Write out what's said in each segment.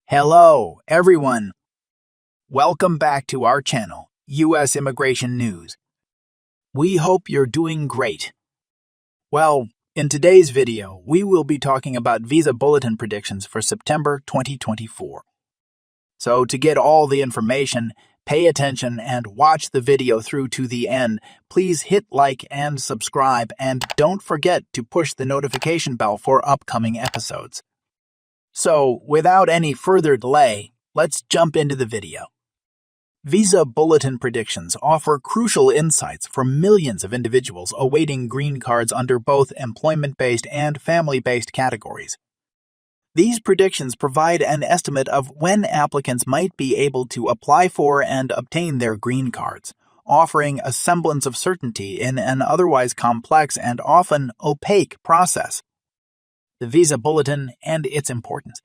Hello, everyone. Welcome back to our channel, U.S. Immigration News. We hope you're doing great. Well, in today's video, we will be talking about Visa Bulletin predictions for September 2024. So to get all the information, pay attention and watch the video through to the end. Please hit like and subscribe, and don't forget to push the notification bell for upcoming episodes. So, without any further delay, let's jump into the video. Visa Bulletin predictions offer crucial insights for millions of individuals awaiting green cards under both employment-based and family-based categories. These predictions provide an estimate of when applicants might be able to apply for and obtain their green cards, offering a semblance of certainty in an otherwise complex and often opaque process. The Visa Bulletin and its importance.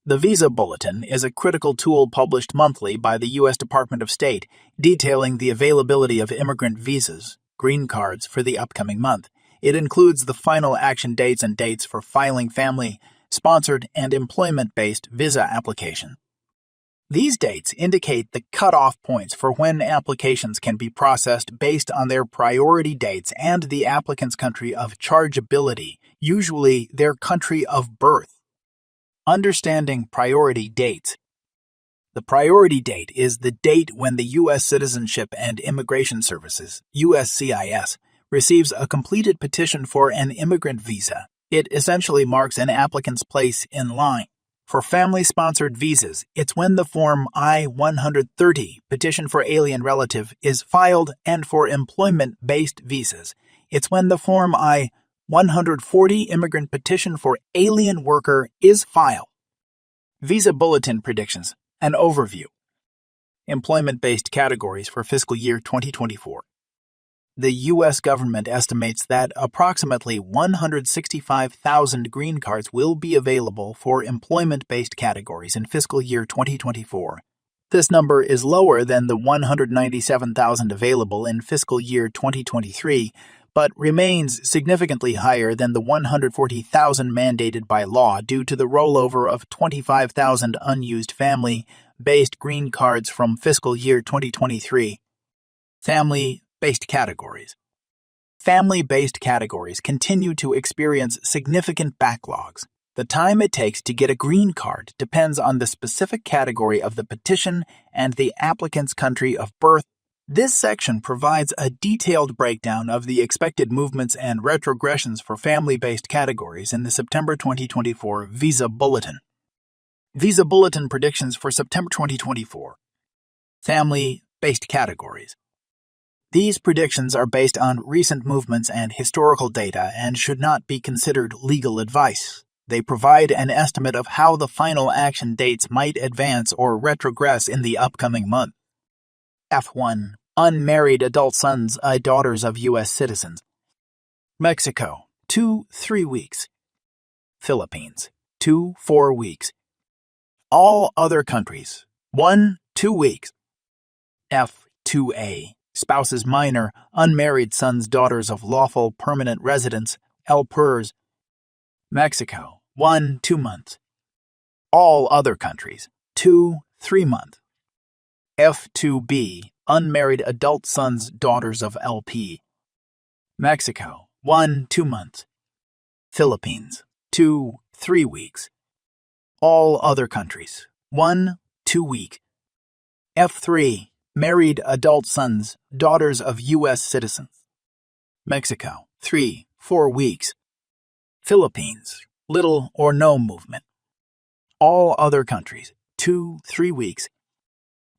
The Visa Bulletin is a critical tool published monthly by the U.S. Department of State detailing the availability of immigrant visas, green cards, for the upcoming month. It includes the final action dates and dates for filing family, sponsored, and employment-based visa application. These dates indicate the cutoff points for when applications can be processed based on their priority dates and the applicant's country of chargeability, usually their country of birth. Understanding priority dates. The priority date is the date when the U.S. Citizenship and Immigration Services, USCIS, receives a completed petition for an immigrant visa. It essentially marks an applicant's place in line. For family-sponsored visas, it's when the Form I-130, Petition for Alien Relative, is filed, and for employment-based visas, it's when the Form I-140, Immigrant Petition for Alien Worker, is filed. Visa Bulletin predictions. An overview. Employment-based categories for fiscal year 2024. The U.S. government estimates that approximately 165,000 green cards will be available for employment-based categories in fiscal year 2024. This number is lower than the 197,000 available in fiscal year 2023, but remains significantly higher than the 140,000 mandated by law due to the rollover of 25,000 unused family-based green cards from fiscal year 2023. Family-based categories. Family-based categories continue to experience significant backlogs. The time it takes to get a green card depends on the specific category of the petition and the applicant's country of birth. This section provides a detailed breakdown of the expected movements and retrogressions for family-based categories in the September 2024 Visa Bulletin. Visa Bulletin predictions for September 2024. Family-based categories. These predictions are based on recent movements and historical data and should not be considered legal advice. They provide an estimate of how the final action dates might advance or retrogress in the upcoming month. F1. Unmarried adult sons and daughters of U.S. citizens. Mexico, 2-3 weeks. Philippines, 2-4 weeks. All other countries, 1-2 weeks. F2A. Spouses minor, unmarried sons, daughters of lawful permanent residents, LPERS. Mexico, 1-2 months. All other countries, 2-3 months. F2B, unmarried adult sons, daughters of LP. Mexico, 1-2 months. Philippines, 2-3 weeks. All other countries, 1-2 weeks. F3, married adult sons, daughters of U.S. citizens. Mexico, 3-4 weeks. Philippines, little or no movement. All other countries, 2-3 weeks.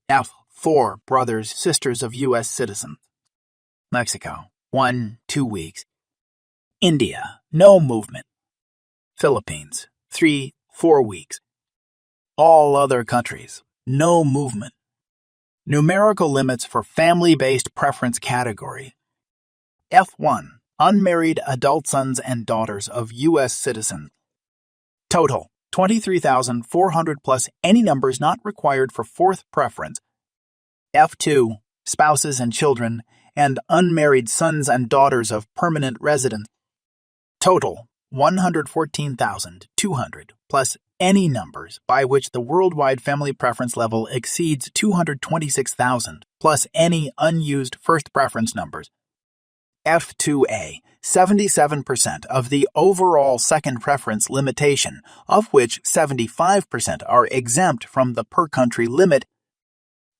F4, brothers, sisters of U.S. citizens. Mexico, 1-2 weeks. India, no movement. Philippines, 3-4 weeks. All other countries, no movement. Numerical limits for family-based preference category. F1, unmarried adult sons and daughters of U.S. citizens. Total, 23,400 plus any numbers not required for fourth preference. F2, spouses and children, and unmarried sons and daughters of permanent residents. Total, 114,200 plus any numbers by which the worldwide family preference level exceeds 226,000 plus any unused first preference numbers. F2A, 77% of the overall second preference limitation, of which 75% are exempt from the per-country limit.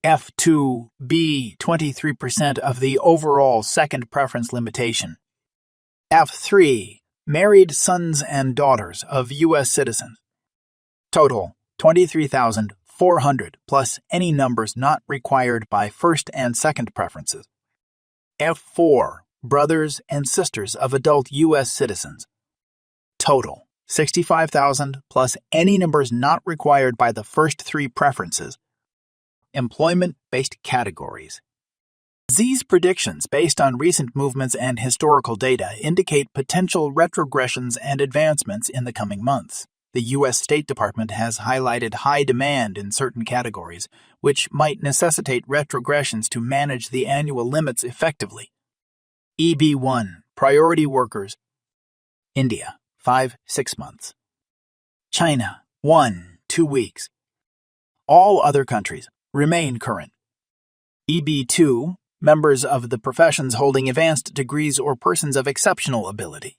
F2B, 23% of the overall second preference limitation. F3, married sons and daughters of U.S. citizens. Total, 23,400 plus any numbers not required by first and second preferences. F4, brothers and sisters of adult U.S. citizens. Total, 65,000 plus any numbers not required by the first three preferences. Employment-based categories. These predictions, based on recent movements and historical data, indicate potential retrogressions and advancements in the coming months. The U.S. State Department has highlighted high demand in certain categories, which might necessitate retrogressions to manage the annual limits effectively. EB1, priority workers. India, 5-6 months. China, 1-2 weeks. All other countries remain current. EB2, members of the professions holding advanced degrees or persons of exceptional ability.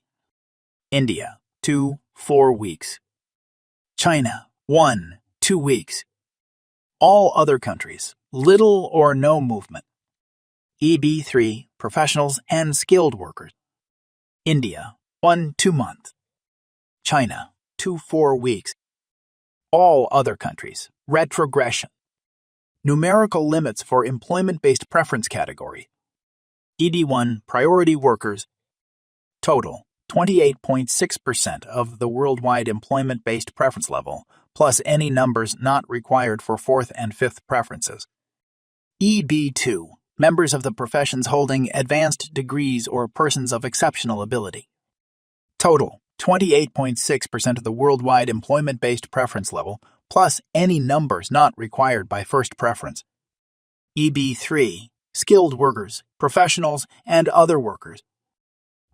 India, 2-4 weeks. China, 1-2 weeks. All other countries, little or no movement. EB3, professionals and skilled workers. India, 1-2 months. China, 2-4 weeks. All other countries, retrogression. Numerical limits for employment-based preference category. ED1, priority workers. Total, 28.6% of the worldwide employment-based preference level, plus any numbers not required for fourth and fifth preferences. EB2, members of the professions holding advanced degrees or persons of exceptional ability. Total, 28.6% of the worldwide employment-based preference level, plus any numbers not required by first preference. EB3, skilled workers, professionals, and other workers.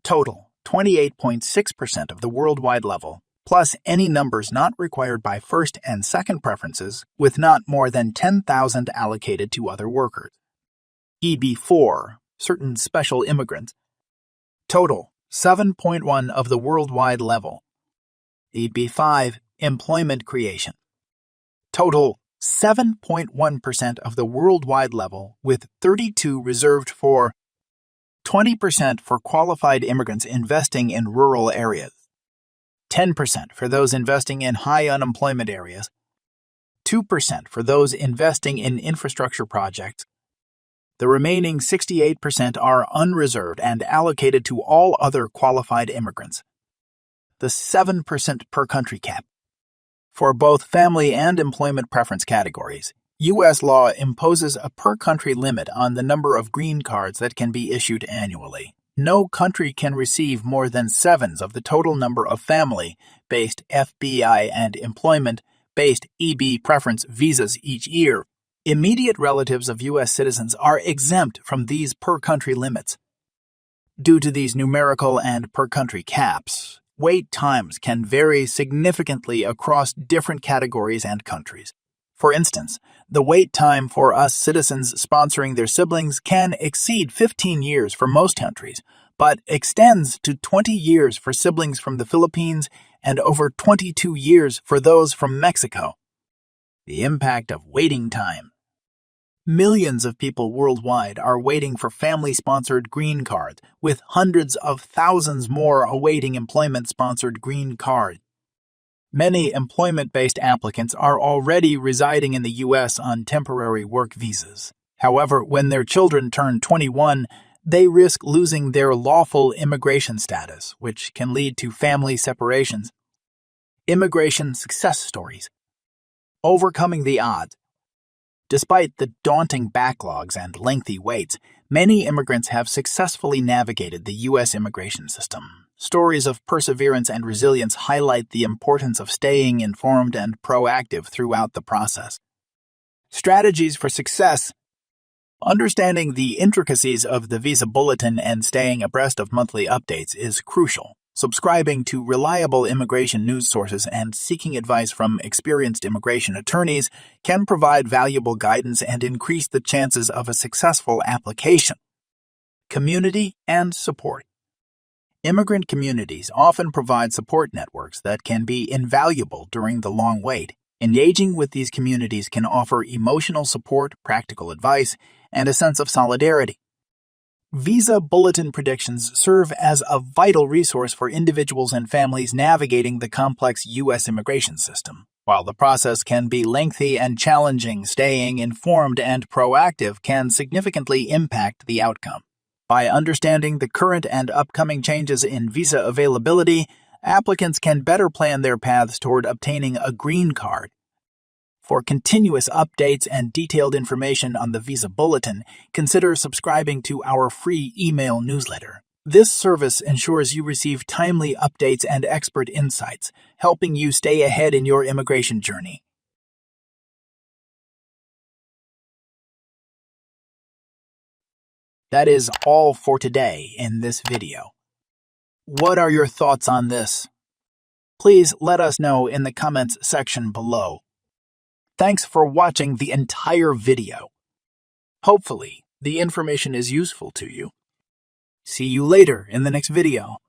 Total, 28.6% of the worldwide level, plus any numbers not required by first and second preferences, with not more than 10,000 allocated to other workers. EB4, certain special immigrants. Total, 7.1% of the worldwide level. EB5, employment creation. Total, 7.1% of the worldwide level, with 32% reserved for 20% for qualified immigrants investing in rural areas, 10% for those investing in high unemployment areas, 2% for those investing in infrastructure projects. The remaining 68% are unreserved and allocated to all other qualified immigrants. The 7% per country cap. For both family and employment preference categories, U.S. law imposes a per-country limit on the number of green cards that can be issued annually. No country can receive more than 7 of the total number of family-based FBI and employment-based EB preference visas each year. Immediate relatives of U.S. citizens are exempt from these per-country limits. Due to these numerical and per-country caps, wait times can vary significantly across different categories and countries. For instance, the wait time for us citizens sponsoring their siblings can exceed 15 years for most countries, but extends to 20 years for siblings from the Philippines and over 22 years for those from Mexico. The impact of waiting time. Millions of people worldwide are waiting for family-sponsored green cards, with hundreds of thousands more awaiting employment-sponsored green cards. Many employment-based applicants are already residing in the U.S. on temporary work visas. However, when their children turn 21, they risk losing their lawful immigration status, which can lead to family separations. Immigration success stories. Overcoming the odds. Despite the daunting backlogs and lengthy waits, many immigrants have successfully navigated the U.S. immigration system. Stories of perseverance and resilience highlight the importance of staying informed and proactive throughout the process. Strategies for success. Understanding the intricacies of the Visa Bulletin and staying abreast of monthly updates is crucial. Subscribing to reliable immigration news sources and seeking advice from experienced immigration attorneys can provide valuable guidance and increase the chances of a successful application. Community and support. Immigrant communities often provide support networks that can be invaluable during the long wait. Engaging with these communities can offer emotional support, practical advice, and a sense of solidarity. Visa Bulletin predictions serve as a vital resource for individuals and families navigating the complex U.S. immigration system. While the process can be lengthy and challenging, staying informed and proactive can significantly impact the outcome. By understanding the current and upcoming changes in visa availability, applicants can better plan their paths toward obtaining a green card. For continuous updates and detailed information on the Visa Bulletin, consider subscribing to our free email newsletter. This service ensures you receive timely updates and expert insights, helping you stay ahead in your immigration journey. That is all for today in this video. What are your thoughts on this? Please let us know in the comments section below. Thanks for watching the entire video. Hopefully, the information is useful to you. See you later in the next video.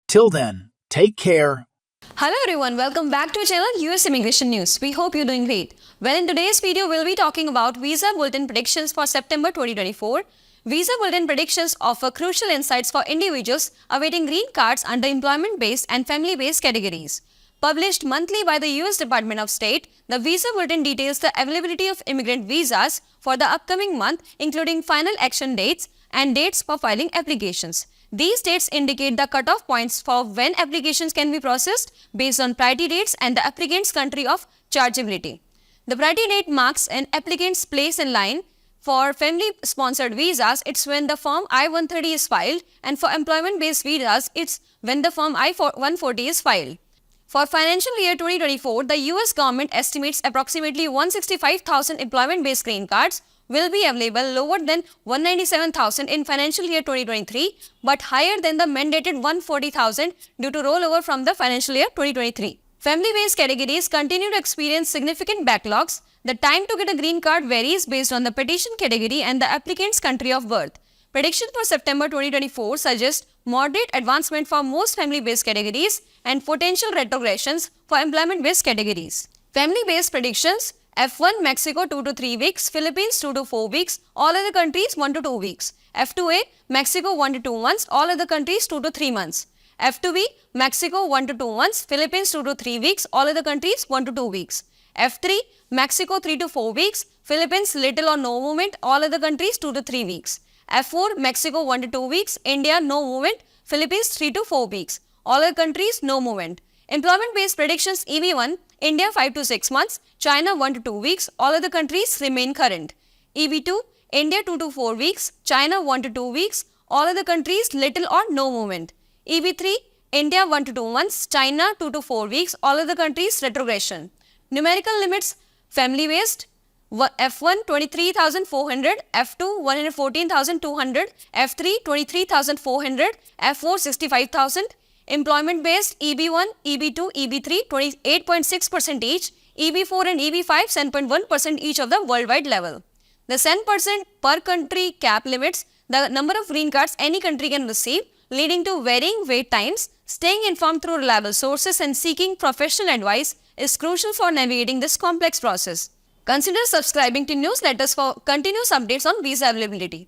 Till then, take care. Hello everyone, welcome back to our channel US Immigration News. We hope you're doing great. Well, in today's video, we'll be talking about Visa Bulletin predictions for September 2024. Visa Bulletin predictions offer crucial insights for individuals awaiting green cards under employment-based and family-based categories. Published monthly by the U.S. Department of State, the Visa Bulletin details the availability of immigrant visas for the upcoming month, including final action dates and dates for filing applications. These dates indicate the cutoff points for when applications can be processed based on priority dates and the applicant's country of chargeability. The priority date marks an applicant's place in line. For family-sponsored visas, it's when the Form I-130 is filed, and for employment-based visas, it's when the Form I-140 is filed. For financial year 2024, the US government estimates approximately 165,000 employment-based green cards will be available, lower than 197,000 in financial year 2023, but higher than the mandated 140,000 due to rollover from the financial year 2023. Family-based categories continue to experience significant backlogs. The time to get a green card varies based on the petition category and the applicant's country of birth. Predictions for September 2024 suggest moderate advancement for most family-based categories and potential retrogressions for employment-based categories. Family-based predictions: F1 Mexico 2 to 3 weeks, Philippines 2 to 4 weeks, all other countries 1 to 2 weeks. F2A Mexico 1 to 2 months, all other countries 2 to 3 months. F2B Mexico 1 to 2 months, Philippines 2 to 3 weeks, all other countries 1 to 2 weeks. F3 Mexico 3 to 4 weeks, Philippines little or no movement, all other countries 2 to 3 weeks. F4 Mexico 1 to 2 weeks, India no movement, Philippines 3 to 4 weeks, all other countries no movement. Employment-based predictions: EB1 India 5 to 6 months, China 1 to 2 weeks, all other countries remain current. EB2 India 2 to 4 weeks, China 1 to 2 weeks, all other countries little or no movement. EB3 India 1 to 2 months, China 2 to 4 weeks, all other countries retrogression. Numerical limits: family-based F1 23,400, F2 114,200, F3 23,400, F4 65,000. Employment-based EB1, EB2, EB3 28.6% each, EB4 and EB5 7.1% each of the worldwide level. The 10% per country cap limits the number of green cards any country can receive, leading to varying wait times. Staying informed through reliable sources and seeking professional advice is crucial for navigating this complex process. Consider subscribing to newsletters for continuous updates on visa availability.